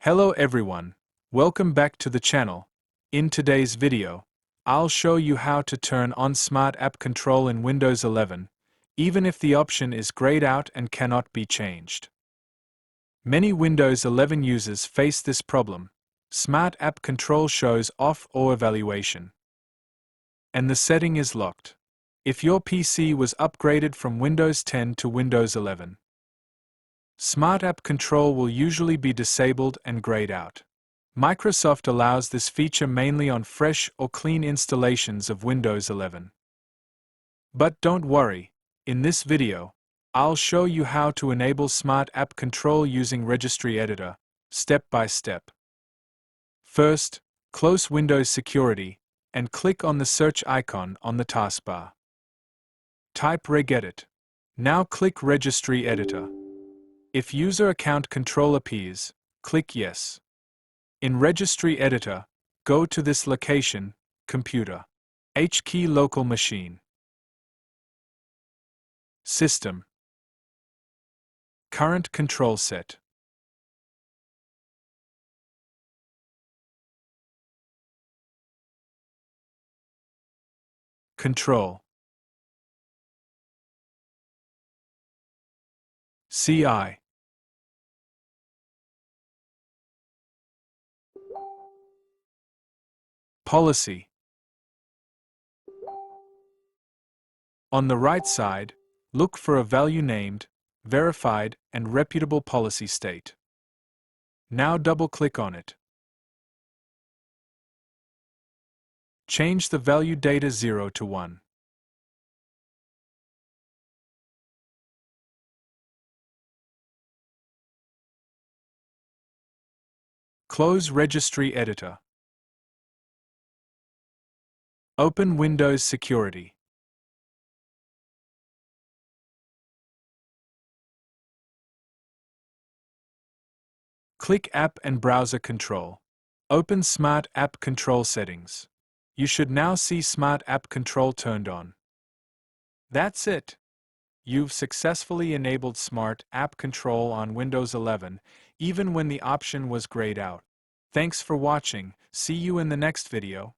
Hello everyone, welcome back to the channel. In today's video, I'll show you how to turn on Smart App Control in Windows 11, even if the option is grayed out and cannot be changed. Many Windows 11 users face this problem. Smart App Control shows off or evaluation, and the setting is locked. If your PC was upgraded from Windows 10 to Windows 11, Smart App Control will usually be disabled and grayed out. Microsoft allows this feature mainly on fresh or clean installations of Windows 11. But don't worry, in this video, I'll show you how to enable Smart App Control using Registry Editor, step by step. First, close Windows Security and click on the search icon on the taskbar. Type regedit. Now click Registry Editor. If User Account Control appears, click Yes. In Registry Editor, go to this location, Computer. H-key Local Machine. System. CurrentControlSet. Control. CI. Policy. On the right side, look for a value named Verified and Reputable Policy State. Now double-click on it. Change the value data 0 to 1. Close Registry Editor. Open Windows Security. Click App and Browser Control. Open Smart App Control Settings. You should now see Smart App Control turned on. That's it. You've successfully enabled Smart App Control on Windows 11, even when the option was grayed out. Thanks for watching. See you in the next video.